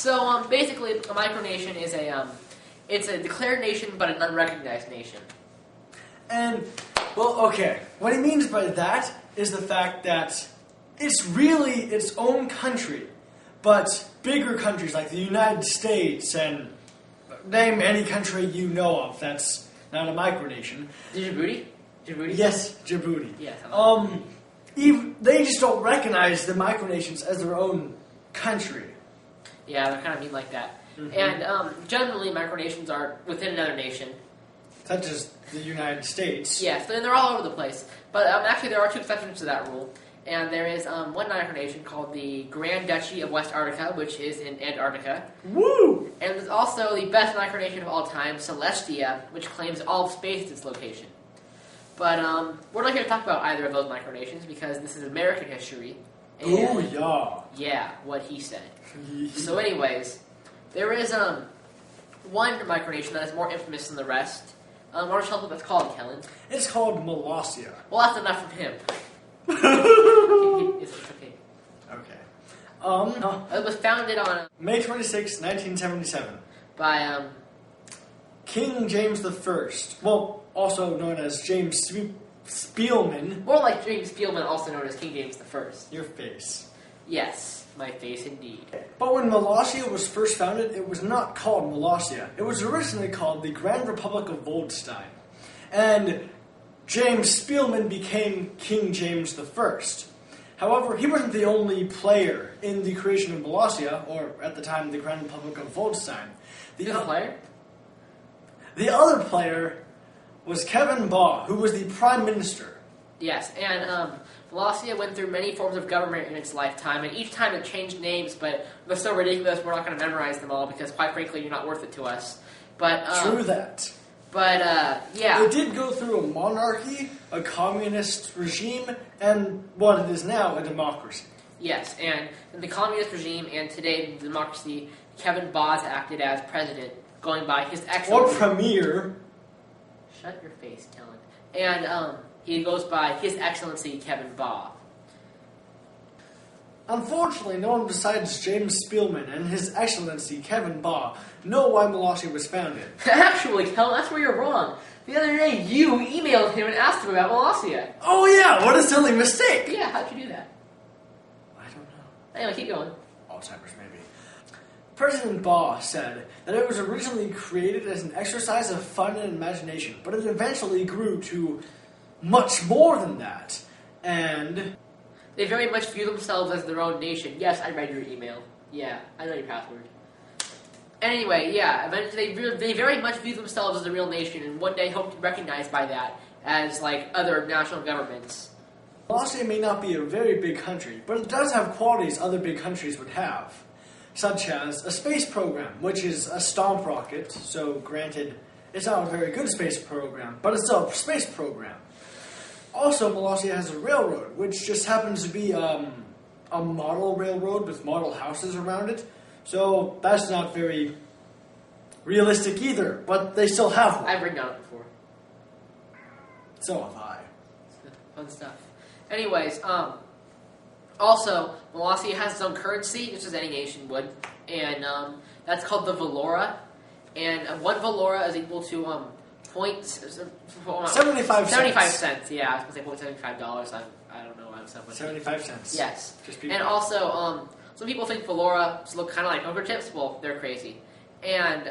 So basically, a micronation is it's a declared nation but an unrecognized nation. And, well, okay, what he means by that is the fact that it's really its own country, but bigger countries like the United States and name any country you know of that's not a micronation. Djibouti? Djibouti? Yes, Djibouti. Yes. They just don't recognize the micronations as their own country. Yeah, they're kind of mean like that. Mm-hmm. And generally, micronations are within another nation. Such as the United States. Yes, and they're all over the place. But actually, there are two exceptions to that rule. And there is one micronation called the Grand Duchy of West Antarctica, which is in Antarctica. Woo! And there's also the best micronation of all time, Celestia, which claims all of space as its location. But we're not here to talk about either of those micronations because this is American history. Oh, yeah. Yeah, what he said. So anyways, there is one micronation that is more infamous than the rest. Why don't you tell us what that's called, Kelland? It's called Molossia. Well, that's enough from him. It's okay. Okay. It was founded on May 26, 1977. by King James I. Well, also known as James Spielman. more like James Spielman, also known as King James I. Your face. Yes, my face indeed. But when Molossia was first founded, it was not called Molossia. It was originally called the Grand Republic of Voldstein. And James Spielman became King James I. However, he wasn't the only player in the creation of Molossia, or at the time, the Grand Republic of Voldstein. The other player? The other player was Kevin Baugh, who was the Prime Minister. Yes, and Molossia went through many forms of government in its lifetime, and each time it changed names, but they're so ridiculous we're not going to memorize them all because, quite frankly, you're not worth it to us. But True that. But, yeah. It did go through a monarchy, a communist regime, and what it is now, a democracy. Yes, and in the communist regime and today the democracy, Kevin Baugh acted as president, going by his excellency. Or premier. Shut your face, Kelland. And he goes by His Excellency Kevin Baugh. Unfortunately, no one besides James Spielman and His Excellency Kevin Baugh know why Molossia was founded. Actually, Kelland, that's where you're wrong. The other day, you emailed him and asked him about Molossia. Oh yeah, what a silly mistake! Yeah, how'd you do that? I don't know. Anyway, keep going. Alzheimer's, maybe. President Baugh said that it was originally created as an exercise of fun and imagination, but it eventually grew to much more than that. And they very much view themselves as their own nation. Yes, I read your email. Yeah, I know your password. Anyway, yeah, eventually they very much view themselves as a real nation, and one day hope to be recognized by that as, like, other national governments. Molossia may not be a very big country, but it does have qualities other big countries would have, such as a space program, which is a stomp rocket, so granted, it's not a very good space program, but it's still a space program. Also, Molossia has a railroad, which just happens to be a model railroad with model houses around it. So that's not very realistic either, but they still have one. I've ridden on it before. So have I. Fun stuff. Anyways, also, Molossia has its own currency, just as any nation would, and that's called the Valora. And one Valora is equal to 75 cents. 75 cents, yeah. I was going to say $75. I don't know why I'm saying 75 cents. Yes. Just and also, some people think Valora look kind of like poker chips. Well, they're crazy. And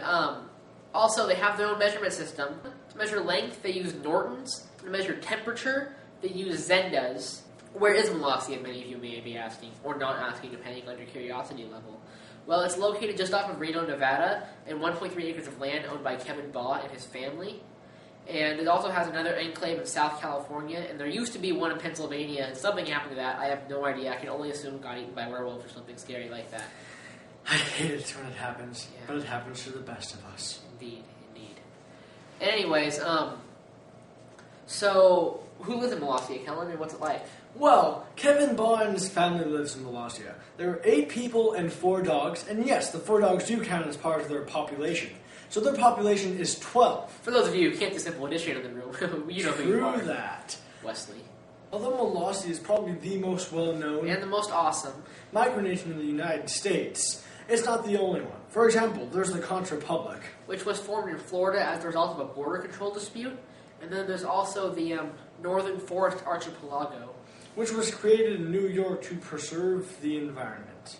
also, they have their own measurement system. To measure length, they use Nortons. To measure temperature, they use Zendas. Where is Molossia, many of you may be asking, or not asking, depending on your curiosity level. Well, it's located just off of Reno, Nevada, and 1.3 acres of land owned by Kevin Baugh and his family. And it also has another enclave in South California, and there used to be one in Pennsylvania, and something happened to that. I have no idea. I can only assume it got eaten by werewolves or something scary like that. I hate it when it happens, Yeah. but it happens to the best of us. Indeed, indeed. And anyways, so who lives in Molossia, Kelland, and what's it like? Well, Kevin Baugh and his family lives in Molossia. There are 8 people and 4 dogs, and yes, the 4 dogs do count as part of their population. So their population is 12. For those of you who can't do simple addition in the room, you know who you are. True that. Wesley. Although Molossia is probably the most well-known And the most awesome. micronation in the United States, It's not the only one. For example, there's the Conch Republic, which was formed in Florida as a result of a border control dispute. And then there's also the Northern Forest Archipelago, which was created in New York to preserve the environment.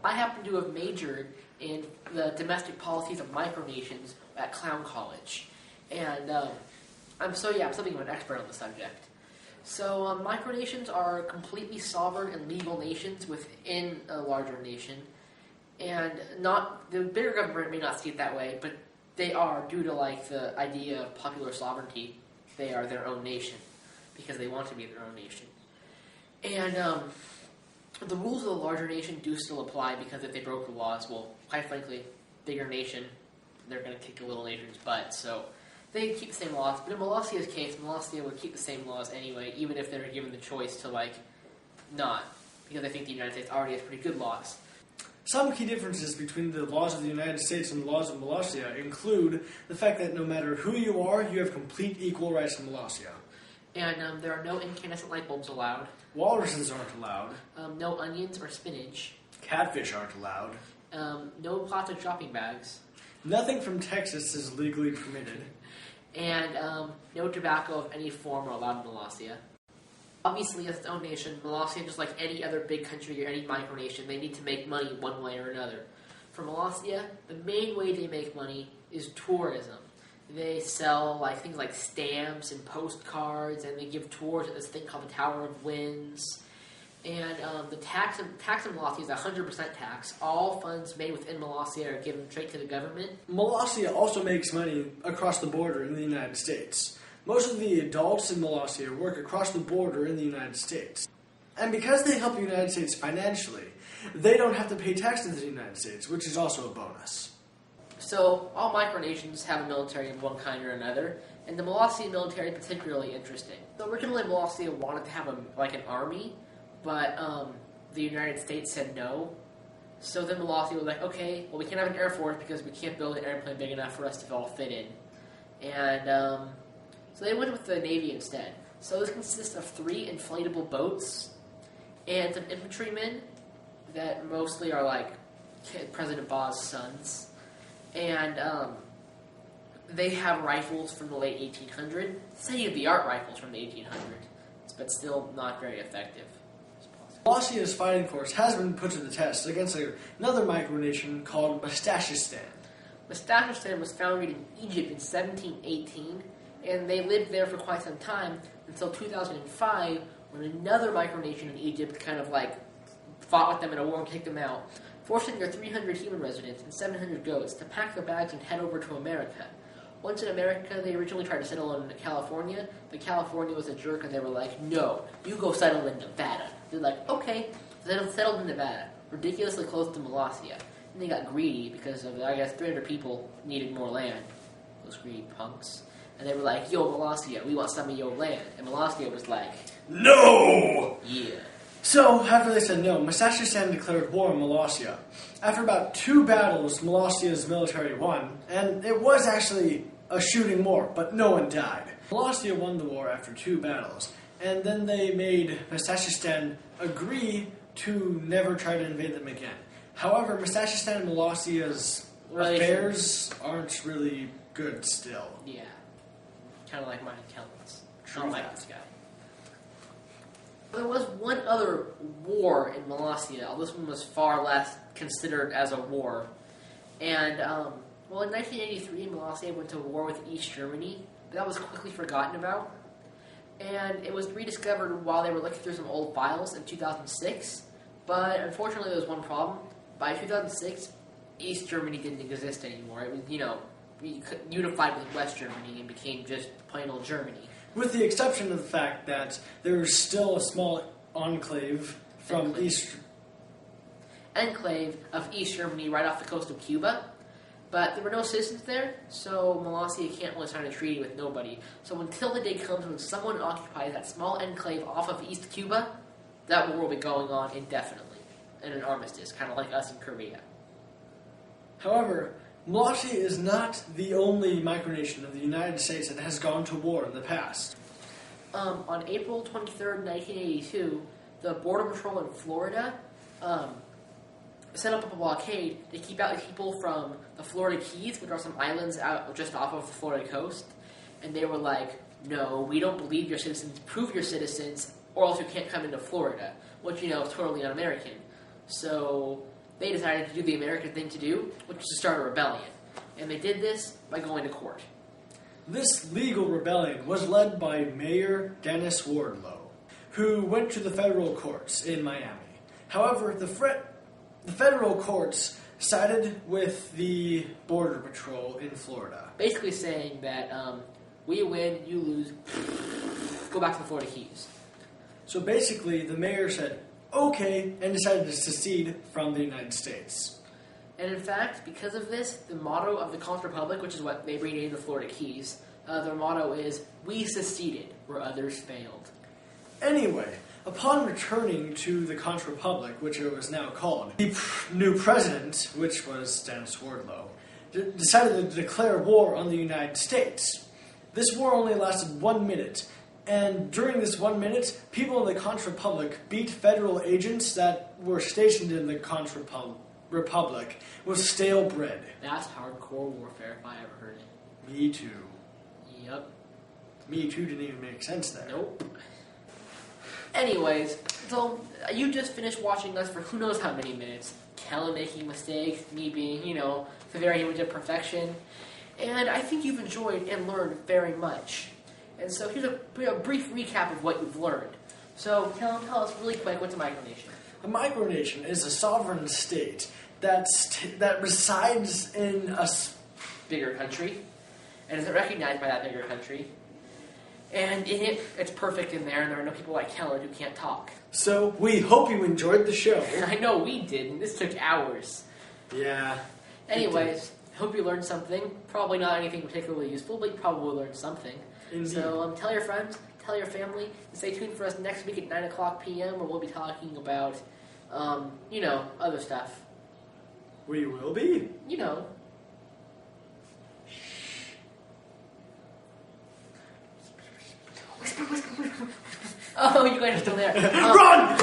I happen to have majored in the domestic policies of micronations at Clown College. And I'm something of an expert on the subject. So micronations are completely sovereign and legal nations within a larger nation. And the bigger government may not see it that way, but they are, due to the idea of popular sovereignty, they are their own nation because they want to be their own nation. And the rules of the larger nation do still apply because if they broke the laws, well, quite frankly, bigger nation, they're going to kick the little nation's butt. So they keep the same laws. But in Molossia's case, Molossia would keep the same laws anyway, even if they were given the choice to not, because I think the United States already has pretty good laws. Some key differences between the laws of the United States and the laws of Molossia include the fact that no matter who you are, you have complete equal rights in Molossia. And there are no incandescent light bulbs allowed. Walruses aren't allowed. No onions or spinach. Catfish aren't allowed. No plastic shopping bags. Nothing from Texas is legally permitted. And no tobacco of any form are allowed in Molossia. Obviously, as its own nation, Molossia, just like any other big country or any micronation, they need to make money one way or another. For Molossia, the main way they make money is tourism. They sell things like stamps and postcards, and they give tours at this thing called the Tower of Winds. And the tax in Molossia is 100% tax. All funds made within Molossia are given straight to the government. Molossia also makes money across the border in the United States. Most of the adults in Molossia work across the border in the United States. And because they help the United States financially, they don't have to pay taxes to the United States, which is also a bonus. So, all micronations have a military of one kind or another, and the Molossia military is particularly interesting. So originally, Molossia wanted to have an army, but the United States said no. So then Molossia was like, okay, well, we can't have an air force because we can't build an airplane big enough for us to all fit in. And so they went with the Navy instead. So this consists of 3 inflatable boats and some infantrymen that mostly are like President Ba's sons. And they have rifles from the late 1800s, state-of-the-art rifles from the 1800s, but still not very effective. Molossia's fighting force has been put to the test against another micronation called Mustachistan. Mustachistan was founded in Egypt in 1718, and they lived there for quite some time until 2005, when another micronation in Egypt fought with them in a war and kicked them out, forcing their 300 human residents and 700 goats to pack their bags and head over to America. Once in America, they originally tried to settle in California, but California was a jerk, and they were like, no, you go settle in Nevada. They're like, okay, so they settled in Nevada, ridiculously close to Molossia. And they got greedy because of, 300 people needed more land. Those greedy punks. And they were like, yo, Molossia, we want some of your land. And Molossia was like, no! Yeah. So, after they said no, Mustachistan declared war on Molossia. After about 2 battles, Molossia's military won, and it was actually a shooting war, but no one died. Molossia won the war after 2 battles, and then they made Mustachistan agree to never try to invade them again. However, Mustachistan and Molossia's affairs aren't really good still. Yeah. Kind of like mine and Kelland's. I don't like this guy. There was one other war in Molossia. This one was far less considered as a war. And, in 1983, Molossia went to war with East Germany, but that was quickly forgotten about. And it was rediscovered while they were looking through some old files in 2006. But unfortunately, there was one problem. By 2006, East Germany didn't exist anymore. It was, unified with West Germany and became just plain old Germany. With the exception of the fact that there was still a small enclave of East Germany right off the coast of Cuba. But there were no citizens there, so Molossia can't really sign a treaty with nobody. So until the day comes when someone occupies that small enclave off of East Cuba, that war will be going on indefinitely in an armistice, kind of like us in Korea. However, Molossia is not the only micronation of the United States that has gone to war in the past. On April 23rd, 1982, the Border Patrol in Florida set up a blockade to keep out people from the Florida Keys, which are some islands out just off of the Florida coast. And they were like, no, we don't believe you're citizens. Prove you're citizens, or else you can't come into Florida, which, is totally un-American. So they decided to do the American thing to do, which was to start a rebellion. And they did this by going to court. This legal rebellion was led by Mayor Dennis Wardlow, who went to the federal courts in Miami. However, the federal courts sided with the Border Patrol in Florida. Basically saying that we win, you lose, go back to the Florida Keys. So basically, the mayor said, okay, and decided to secede from the United States. And in fact, because of this, the motto of the Conch Republic, which is what they renamed the Florida Keys, their motto is, we seceded where others failed. Anyway, upon returning to the Conch Republic, which it was now called, the new president, which was Dennis Wardlow, decided to declare war on the United States. This war only lasted 1 minute, and during this 1 minute, people in the Conch Republic beat federal agents that were stationed in the Conch Republic with stale bread. That's hardcore warfare if I ever heard it. Me too. Yep. Me too didn't even make sense there. Nope. Anyways, so you just finished watching us for who knows how many minutes. Kelland making mistakes, me being, the very image of perfection. And I think you've enjoyed and learned very much. And so here's a brief recap of what you've learned. So, Kelland, tell us really quick, what's a micronation? A micronation is a sovereign state that resides in a bigger country, and is recognized by that bigger country. And in it, it's perfect in there, and there are no people like Kelland who can't talk. So, we hope you enjoyed the show. I know we didn't. This took hours. Yeah. Anyways, hope you learned something. Probably not anything particularly useful, but you probably learned something. Indeed. So tell your friends, tell your family, and stay tuned for us next week at 9 o'clock p.m. where we'll be talking about, other stuff. We will be? Oh, you guys are still there. Run!